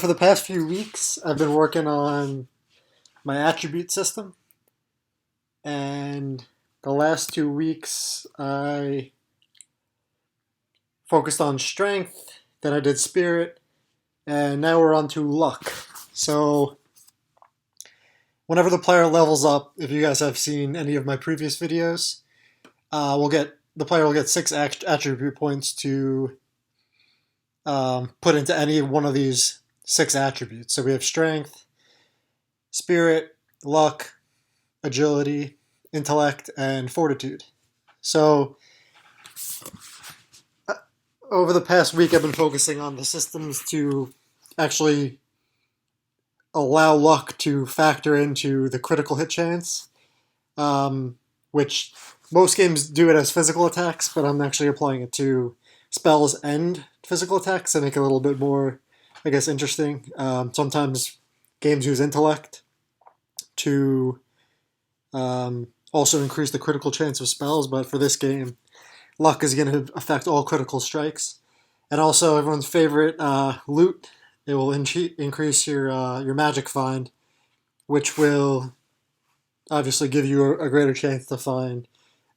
For the past few weeks, I've been working on my attribute system, and the last 2 weeks I focused on strength, then I did spirit, and now we're on to luck. So, whenever the player levels up, if you guys have seen any of my previous videos, the player will get six attribute points to put into any one of these six attributes. So we have strength, spirit, luck, agility, intellect, and fortitude. So over the past week, I've been focusing on the systems to actually allow luck to factor into the critical hit chance, which most games do it as physical attacks, but I'm actually applying it to spells and physical attacks to make it a little bit more, I guess, interesting. Sometimes games use intellect to also increase the critical chance of spells, but for this game, luck is going to affect all critical strikes. And also, everyone's favorite loot. It will increase your magic find, which will obviously give you a greater chance to find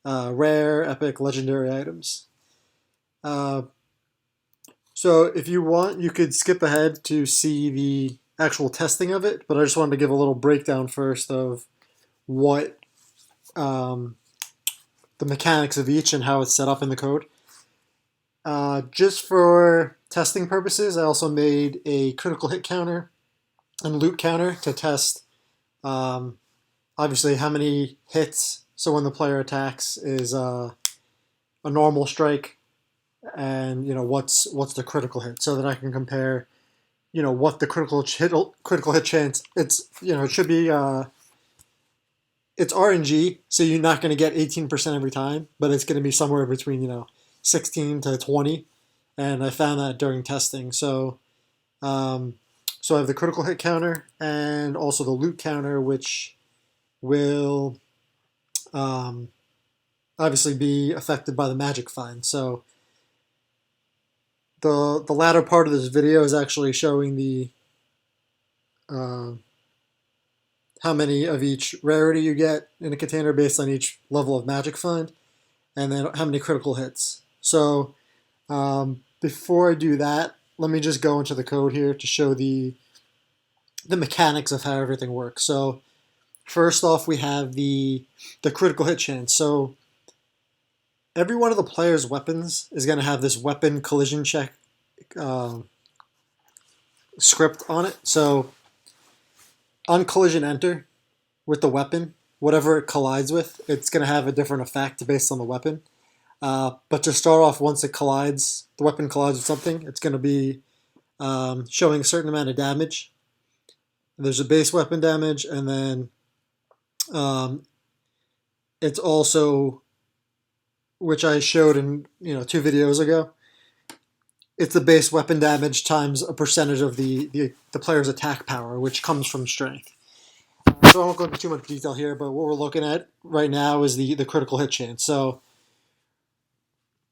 rare, epic, legendary items. So if you want, you could skip ahead to see the actual testing of it, but I just wanted to give a little breakdown first of what the mechanics of each and how it's set up in the code. Just for testing purposes, I also made a critical hit counter and loot counter to test obviously how many hits. So when the player attacks is a normal strike, and what's the critical hit, so that I can compare what the critical hit chance. It should be it's RNG, so you're not going to get 18% every time, but it's going to be somewhere between 16 to 20, and I found that during testing. So I have the critical hit counter and also the loot counter, which will obviously be affected by the magic find. So the latter part of this video is actually showing the how many of each rarity you get in a container based on each level of magic find, and then how many critical hits. So before I do that, let me just go into the code here to show the mechanics of how everything works. So first off, we have the critical hit chance. So every one of the player's weapons is going to have this weapon collision check script on it. So on collision enter with the weapon, whatever it collides with, it's going to have a different effect based on the weapon. But to start off, once the weapon collides with something, it's going to be showing a certain amount of damage. There's a base weapon damage, and then it's also, which I showed in 2 videos ago, it's the base weapon damage times a percentage of the player's attack power, which comes from strength. So I won't go into too much detail here, but what we're looking at right now is the critical hit chance. So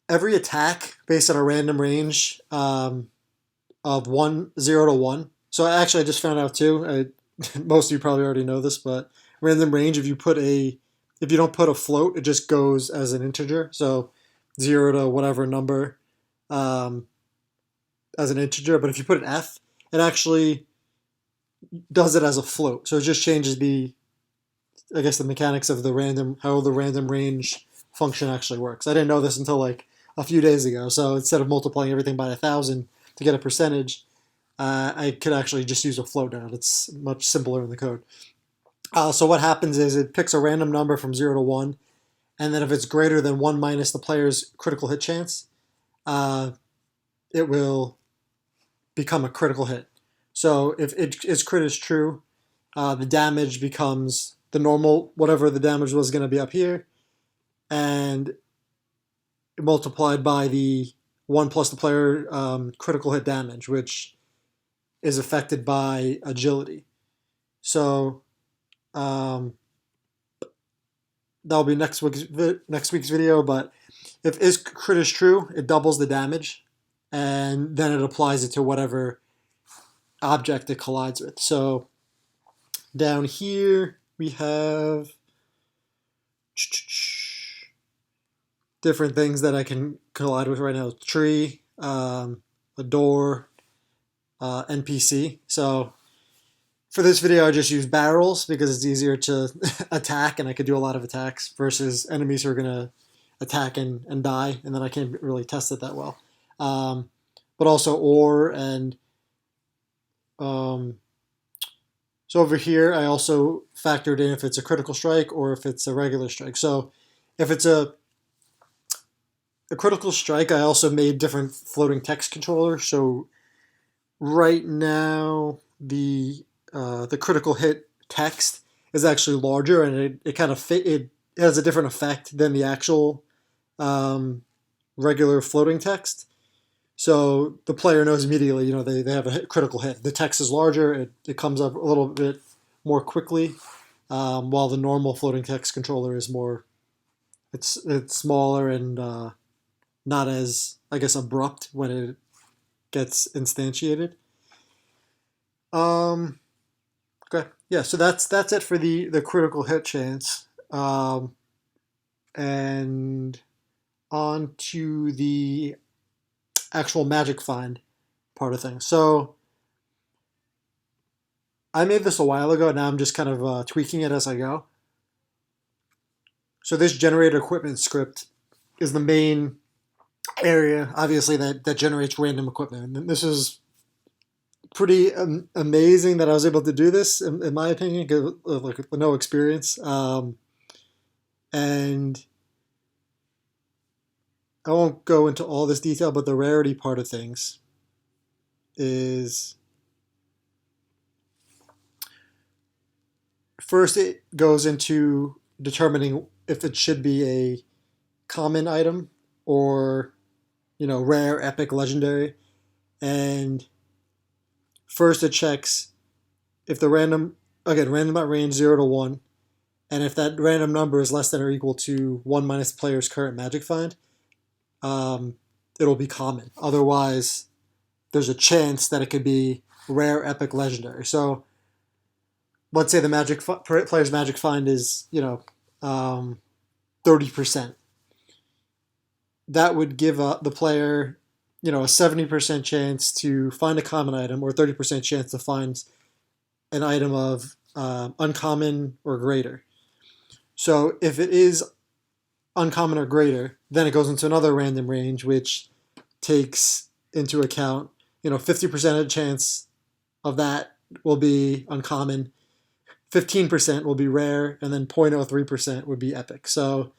every attack based on a random range of 0 to 1. So actually, I just found out too. Most of you probably already know this, but random range, if you don't put a float, it just goes as an integer. So 0 to whatever number as an integer. But if you put an F, it actually does it as a float. So it just changes the mechanics of how the random range function actually works. I didn't know this until like a few days ago. So instead of multiplying everything by 1,000 to get a percentage, I could actually just use a float now. It's much simpler in the code. So what happens is it picks a random number from 0 to 1, and then if it's greater than 1 minus the player's critical hit chance, it will become a critical hit. So if its crit is true, the damage becomes the normal, whatever the damage was going to be up here, and multiplied by the 1 plus the player critical hit damage, which is affected by agility. So that'll be next week's video. But if is crit is true, it doubles the damage, and then it applies it to whatever object it collides with. So down here we have different things that I can collide with right now. Tree, a door, NPC. So for this video, I just use barrels because it's easier to attack, and I could do a lot of attacks versus enemies who are going to attack and die, and then I can't really test it that well. But also ore, and so over here I also factored in if it's a critical strike or if it's a regular strike. So if it's a critical strike, I also made different floating text controllers. So right now the critical hit text is actually larger, and it kind of it has a different effect than the actual regular floating text. So the player knows immediately, they have a critical hit. The text is larger, it comes up a little bit more quickly, while the normal floating text controller is more, it's smaller and not as, I guess, abrupt when it gets instantiated. Okay, yeah, so that's it for the critical hit chance. And on to the actual magic find part of things. So I made this a while ago, and now I'm just kind of tweaking it as I go. So this generator equipment script is the main area, obviously, that generates random equipment. And this is pretty amazing that I was able to do this, in my opinion, with no experience. And I won't go into all this detail, but the rarity part of things is, first it goes into determining if it should be a common item or, rare, epic, legendary. And first it checks if the random.range 0 to 1, and if that random number is less than or equal to 1 minus the player's current magic find, it'll be common. Otherwise, there's a chance that it could be rare, epic, legendary. So let's say the player's magic find is 30%. That would give the player a 70% chance to find a common item, or 30% chance to find an item of uncommon or greater. So if it is uncommon or greater, then it goes into another random range, which takes into account 50% chance of that will be uncommon, 15% will be rare, and then 0.03% would be epic. So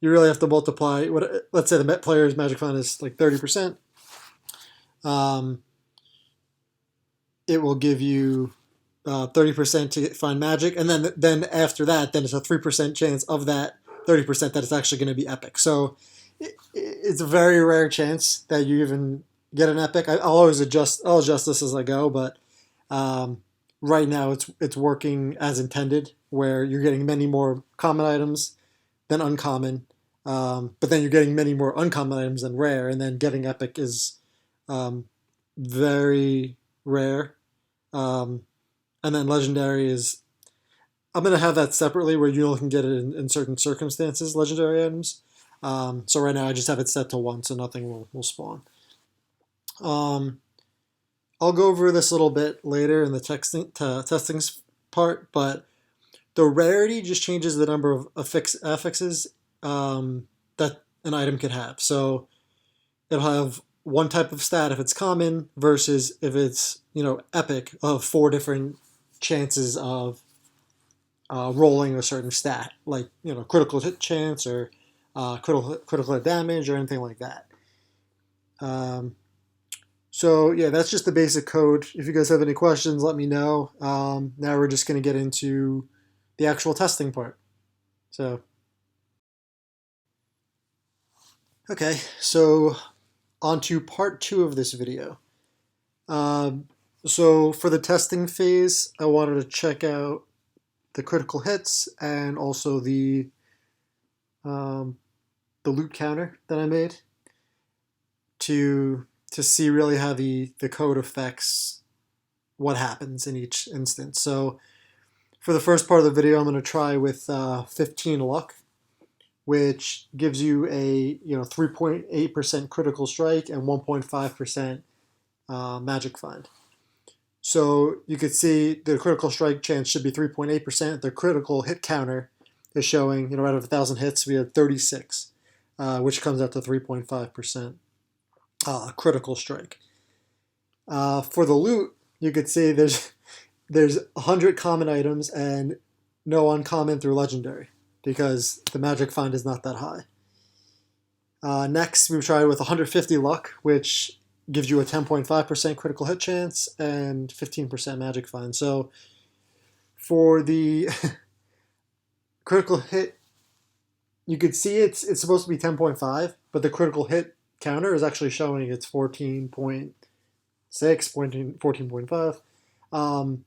you really have to multiply. Let's say the player's magic find is like 30%. It will give you 30% to find magic, and then after that, then it's a 3% chance of that 30% that it's actually going to be epic. So it's a very rare chance that you even get an epic. I'll adjust this as I go, but right now it's working as intended, where you're getting many more common items than uncommon, but then you're getting many more uncommon items than rare, and then getting epic is very rare. And then legendary is, I'm going to have that separately, where you can get it in certain circumstances, legendary items. So right now I just have it set to 1, so nothing will spawn. I'll go over this a little bit later in the testing part, but the rarity just changes the number of affixes that an item could have. So it'll have one type of stat if it's common, versus if it's epic, of 4 different chances of rolling a certain stat, like critical hit chance, or critical hit damage, or anything like that. So yeah, that's just the basic code. If you guys have any questions, let me know. Now we're just going to get into the actual testing part. So okay, so on to part 2 of this video. So for the testing phase, I wanted to check out the critical hits, and also the loot counter that I made to see really how the code affects what happens in each instance. So for the first part of the video, I'm going to try with 15 luck, which gives you a 3.8% critical strike and 1.5% magic find. So you could see the critical strike chance should be 3.8%. The critical hit counter is showing, out of 1,000 hits, we had 36, which comes out to 3.5% critical strike. For the loot, you could see there's 100 common items and no uncommon through legendary because the magic find is not that high. Next, we've tried with 150 luck, which gives you a 10.5% critical hit chance and 15% magic find. So for the critical hit, you could see it's supposed to be 10.5, but the critical hit counter is actually showing it's 14.6, 14.5.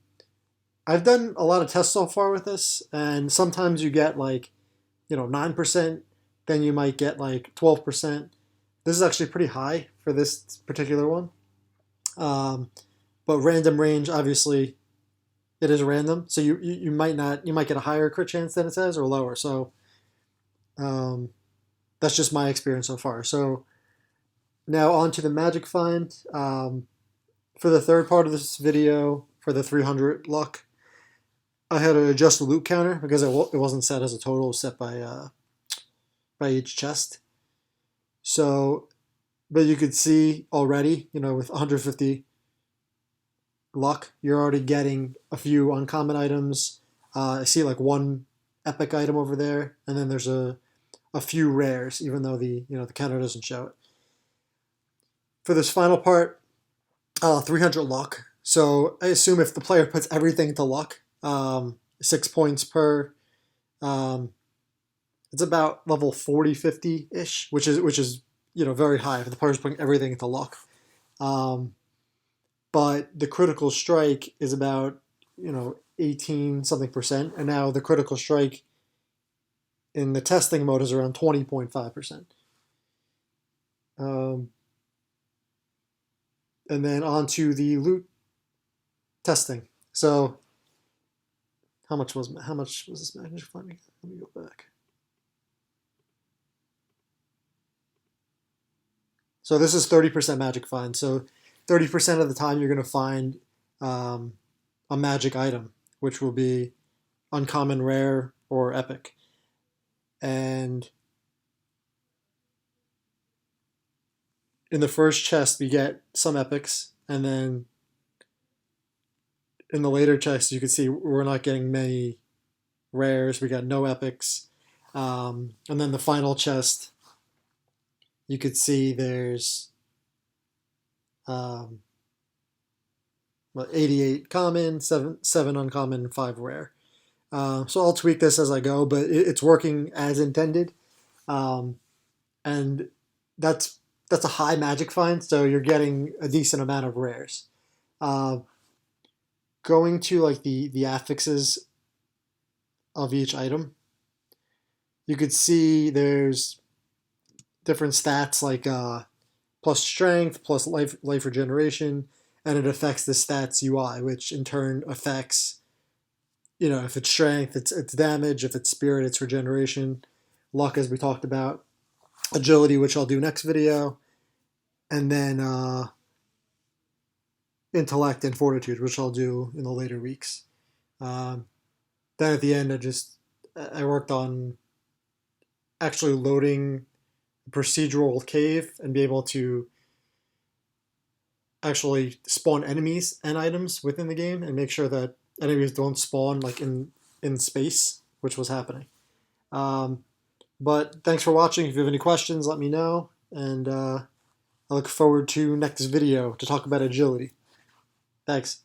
I've done a lot of tests so far with this, and sometimes you get 9%, then you might get 12%. This is actually pretty high for this particular one. But random range, obviously, it is random, so you might get a higher crit chance than it says or lower. So that's just my experience so far. So now on to the magic find. For the third part of this video, for the 300 luck, I had to adjust the loot counter because it wasn't set as a total, set by each chest. So, but you could see already, with 150 luck, you're already getting a few uncommon items. I see one epic item over there, and then there's a few rares, even though the counter doesn't show it. For this final part, 300 luck. So I assume if the player puts everything to luck, 6 points per, it's about level 40, 50-ish, which is very high if the player's putting everything into luck. But the critical strike is about 18 something percent, and now the critical strike in the testing mode is around 20.5%. And then on to the loot testing. So how much was this magic find? Let me go back. So this is 30% magic find. So 30% of the time you're going to find a magic item, which will be uncommon, rare, or epic. And in the first chest, we get some epics, and then in the later chest, you can see we're not getting many rares. We got no epics. And then the final chest, you could see there's 88 common, 7 uncommon, 5 rare. So I'll tweak this as I go, but it's working as intended. And that's a high magic find, so you're getting a decent amount of rares. Going to the affixes of each item, you could see there's different stats plus strength, plus life regeneration, and it affects the stats UI, which in turn affects, if it's strength, it's damage, if it's spirit, it's regeneration, luck, as we talked about, agility, which I'll do next video, and then intellect and fortitude, which I'll do in the later weeks. Then at the end, I worked on actually loading a procedural cave and be able to actually spawn enemies and items within the game and make sure that enemies don't spawn in space, which was happening. But thanks for watching. If you have any questions, let me know, and I look forward to next video to talk about agility. Thanks.